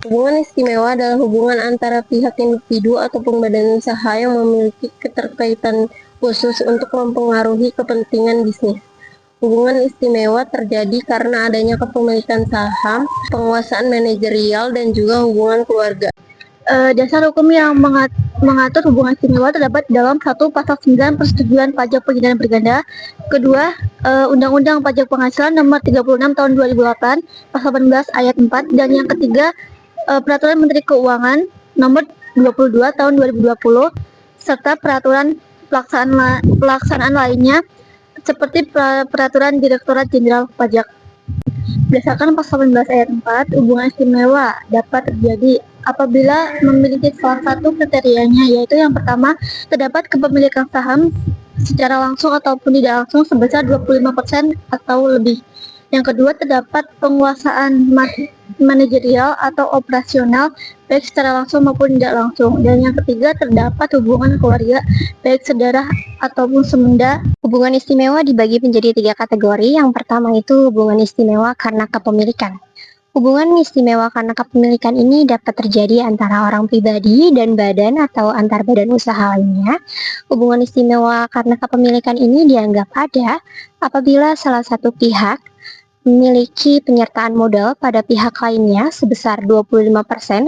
Hubungan istimewa adalah hubungan antara pihak individu ataupun badan usaha yang memiliki keterkaitan khusus untuk mempengaruhi kepentingan bisnis. Hubungan istimewa terjadi karena adanya kepemilikan saham, penguasaan manajerial, dan juga hubungan keluarga. Dasar hukum yang mengatur hubungan istimewa terdapat dalam 1. Pasal 9 Persetujuan Pajak Pengindahan Berganda. Kedua, Undang-Undang Pajak Penghasilan Nomor 36 Tahun 2008, Pasal 18 Ayat 4. Dan yang ketiga, Peraturan Menteri Keuangan Nomor 22 Tahun 2020, serta peraturan pelaksanaan lainnya seperti Peraturan Direktorat Jenderal Pajak. Berdasarkan pasal 18 ayat 4, hubungan istimewa dapat terjadi apabila memiliki salah satu kriterianya, yaitu yang pertama, terdapat kepemilikan saham secara langsung ataupun tidak langsung sebesar 25% atau lebih. Yang kedua, terdapat penguasaan manajerial atau operasional baik secara langsung maupun tidak langsung. Dan yang ketiga, terdapat hubungan keluarga baik saudara ataupun semenda. Hubungan istimewa dibagi menjadi 3 kategori. Yang pertama itu hubungan istimewa karena kepemilikan. Hubungan istimewa karena kepemilikan ini dapat terjadi antara orang pribadi dan badan atau antar badan usaha lainnya. Hubungan istimewa karena kepemilikan ini dianggap ada apabila salah satu pihak memiliki penyertaan modal pada pihak lainnya sebesar 25%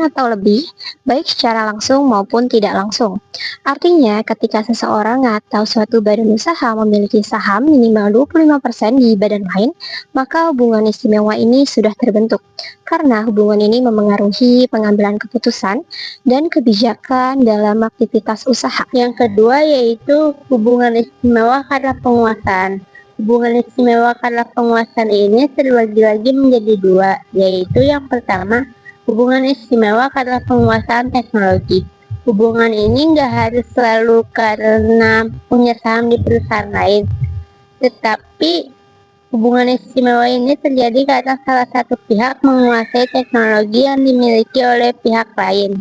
atau lebih, baik secara langsung maupun tidak langsung. Artinya, ketika seseorang atau suatu badan usaha memiliki saham minimal 25% di badan lain, maka hubungan istimewa ini sudah terbentuk. Karena hubungan ini memengaruhi pengambilan keputusan dan kebijakan dalam aktivitas usaha. Yang kedua yaitu hubungan istimewa karena penguasaan. Hubungan istimewa karena penguasaan ini terbagi lagi menjadi 2, yaitu yang pertama, hubungan istimewa karena penguasaan teknologi. Hubungan ini nggak harus selalu karena punya saham di perusahaan lain, tetapi hubungan istimewa ini terjadi karena salah satu pihak menguasai teknologi yang dimiliki oleh pihak lain.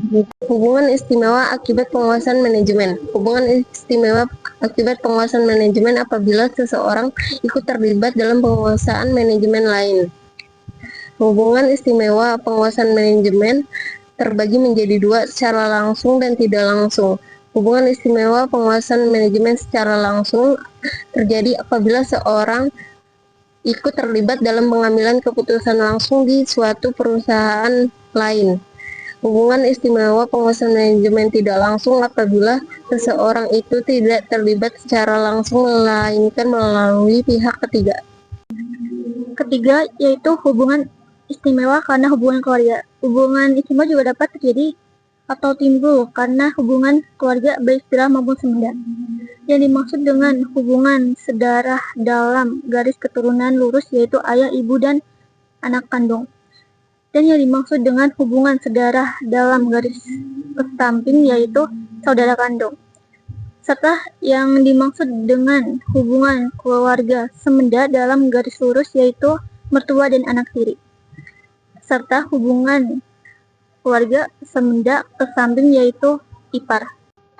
Hubungan istimewa akibat penguasaan manajemen. Hubungan istimewa akibat penguasaan manajemen apabila seseorang ikut terlibat dalam penguasaan manajemen lain. Hubungan istimewa penguasaan manajemen terbagi menjadi 2, secara langsung dan tidak langsung. Hubungan istimewa penguasaan manajemen secara langsung terjadi apabila seorang ikut terlibat dalam pengambilan keputusan langsung di suatu perusahaan lain. Hubungan istimewa penguasaan manajemen tidak langsung apabila seseorang itu tidak terlibat secara langsung melainkan melalui pihak ketiga. Ketiga, yaitu hubungan istimewa karena hubungan keluarga. Hubungan istimewa juga dapat terjadi atau timbul karena hubungan keluarga baik saudara maupun semenda. Yang dimaksud dengan hubungan sedarah dalam garis keturunan lurus yaitu ayah, ibu, dan anak kandung. Dan yang dimaksud dengan hubungan sedarah dalam garis samping yaitu saudara kandung. Serta yang dimaksud dengan hubungan keluarga semenda dalam garis lurus yaitu mertua dan anak tiri. Serta hubungan keluarga semenda ke samping yaitu ipar.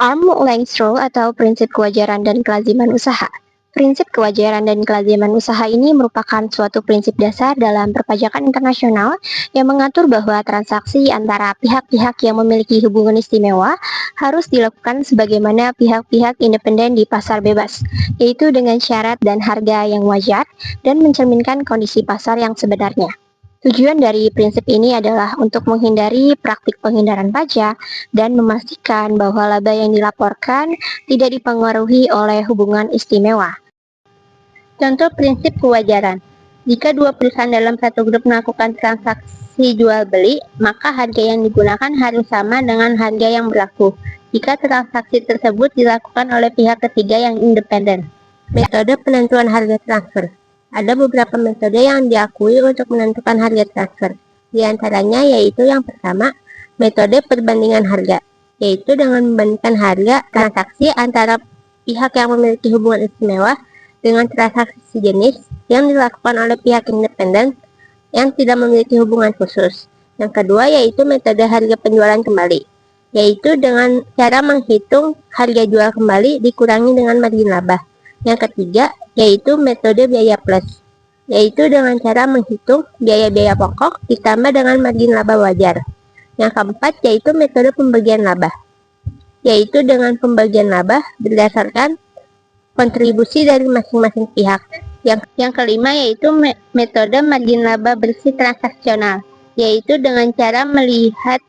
Arm's length rule atau prinsip kewajaran dan kelaziman usaha. Prinsip kewajaran dan kelaziman usaha ini merupakan suatu prinsip dasar dalam perpajakan internasional yang mengatur bahwa transaksi antara pihak-pihak yang memiliki hubungan istimewa harus dilakukan sebagaimana pihak-pihak independen di pasar bebas, yaitu dengan syarat dan harga yang wajar dan mencerminkan kondisi pasar yang sebenarnya. Tujuan dari prinsip ini adalah untuk menghindari praktik penghindaran pajak dan memastikan bahwa laba yang dilaporkan tidak dipengaruhi oleh hubungan istimewa. Contoh prinsip kewajaran. Jika dua perusahaan dalam satu grup melakukan transaksi jual beli, maka harga yang digunakan harus sama dengan harga yang berlaku jika transaksi tersebut dilakukan oleh pihak ketiga yang independen. Metode penentuan harga transfer. Ada beberapa metode yang diakui untuk menentukan harga transfer. Di antaranya yaitu yang pertama, metode perbandingan harga, yaitu dengan membandingkan harga transaksi antara pihak yang memiliki hubungan istimewa dengan transaksi sejenis yang dilakukan oleh pihak independen yang tidak memiliki hubungan khusus. Yang kedua yaitu metode harga penjualan kembali, yaitu dengan cara menghitung harga jual kembali dikurangi dengan margin laba. Yang ketiga yaitu metode biaya plus, yaitu dengan cara menghitung biaya-biaya pokok ditambah dengan margin laba wajar. Yang keempat yaitu metode pembagian laba, yaitu dengan pembagian laba berdasarkan kontribusi dari masing-masing pihak. Yang kelima yaitu metode margin laba bersih transaksional, yaitu dengan cara melihat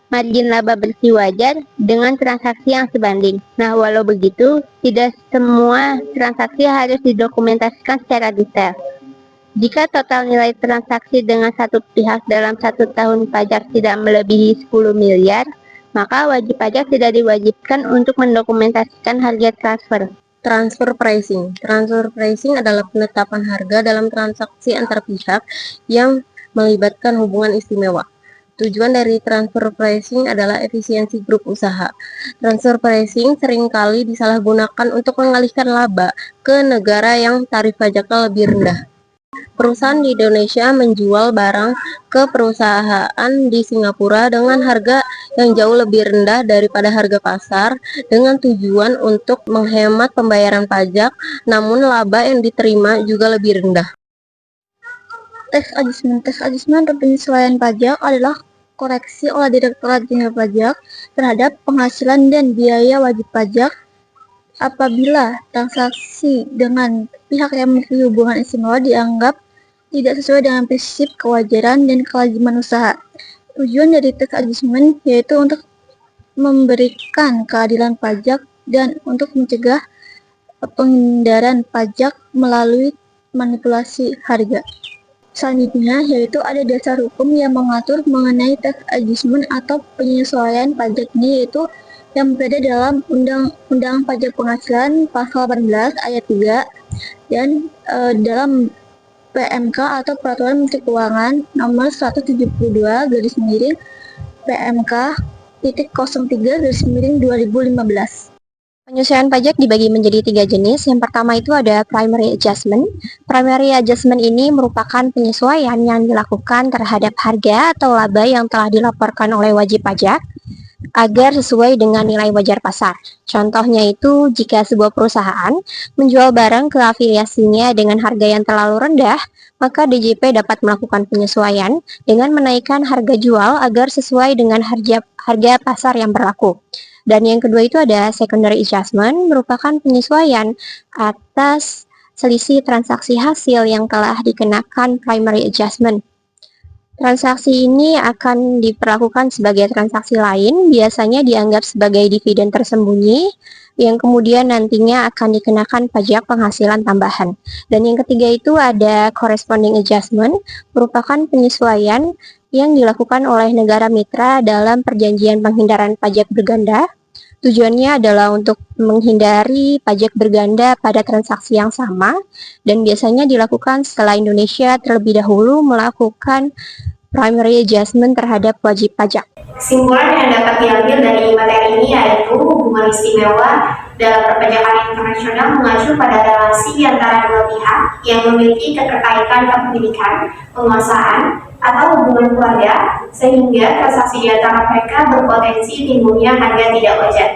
margin laba bersih wajar dengan transaksi yang sebanding. Nah, walau begitu, tidak semua transaksi harus didokumentasikan secara detail. Jika total nilai transaksi dengan satu pihak dalam 1 tahun pajak tidak melebihi 10 miliar, maka wajib pajak tidak diwajibkan untuk mendokumentasikan harga transfer. Transfer pricing. Transfer pricing adalah penetapan harga dalam transaksi antar pihak yang melibatkan hubungan istimewa. Tujuan dari transfer pricing adalah efisiensi grup usaha. Transfer pricing seringkali disalahgunakan untuk mengalihkan laba ke negara yang tarif pajaknya lebih rendah. Perusahaan di Indonesia menjual barang ke perusahaan di Singapura dengan harga yang jauh lebih rendah daripada harga pasar dengan tujuan untuk menghemat pembayaran pajak, namun laba yang diterima juga lebih rendah. Tax adjustment. Tax adjustment atau penyesuaian pajak adalah koreksi oleh Direktorat Jenderal Pajak terhadap penghasilan dan biaya wajib pajak apabila transaksi dengan pihak yang memiliki hubungan istimewa dianggap tidak sesuai dengan prinsip kewajaran dan kelaziman usaha. Tujuan dari tax adjustment yaitu untuk memberikan keadilan pajak dan untuk mencegah penghindaran pajak melalui manipulasi harga. Selanjutnya yaitu ada dasar hukum yang mengatur mengenai tax adjustment atau penyesuaian pajak ini, yaitu yang berada dalam Undang-Undang Pajak Penghasilan Pasal 18 ayat 3 dan dalam PMK atau Peraturan Menteri Keuangan Nomor 172 PMK _03 2015. Penyesuaian pajak dibagi menjadi 3 jenis. Yang pertama itu ada primary adjustment. Primary adjustment ini merupakan penyesuaian yang dilakukan terhadap harga atau laba yang telah dilaporkan oleh wajib pajak agar sesuai dengan nilai wajar pasar. Contohnya itu jika sebuah perusahaan menjual barang ke afiliasinya dengan harga yang terlalu rendah, maka DJP dapat melakukan penyesuaian dengan menaikkan harga jual agar sesuai dengan harga pasar yang berlaku. Dan yang kedua itu ada secondary adjustment, merupakan penyesuaian atas selisih transaksi hasil yang telah dikenakan primary adjustment. Transaksi ini akan diperlakukan sebagai transaksi lain, biasanya dianggap sebagai dividen tersembunyi, yang kemudian nantinya akan dikenakan pajak penghasilan tambahan. Dan yang ketiga itu ada corresponding adjustment, merupakan penyesuaian yang dilakukan oleh negara mitra dalam perjanjian penghindaran pajak berganda. Tujuannya adalah untuk menghindari pajak berganda pada transaksi yang sama, dan biasanya dilakukan setelah Indonesia terlebih dahulu melakukan primary adjustment terhadap wajib pajak. Kesimpulan yang dapat diambil dari materi ini yaitu hubungan istimewa dalam perpajakan internasional mengacu pada relasi antara dua pihak yang memiliki keterkaitan kepemilikan, penguasaan, atau hubungan keluarga, sehingga transaksi di antara mereka berpotensi timbulnya harga tidak wajar.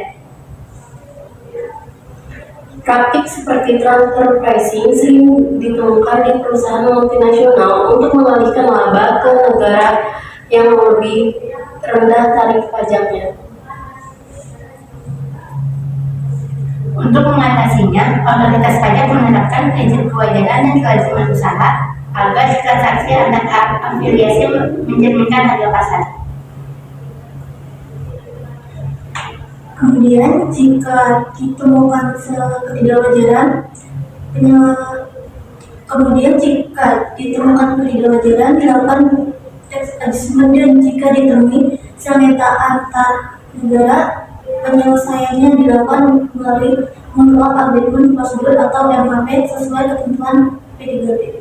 Praktik seperti transfer pricing sering ditemukan di perusahaan multinasional untuk mengalihkan laba ke negara yang lebih rendah tarif pajaknya. Untuk mengatasinya, otoritas pajak menerapkan prinsip kewajaran dan kelaziman usaha agar transaksi antar afiliasi mencerminkan harga pasar. Kemudian jika ditemukan ketidakwajaran, dilakukan tax adjustment, dan jika ditemui sengketa antar negara, penyelesaiannya dilakukan melalui manual agreement prosedur atau MAP sesuai ketentuan P3P.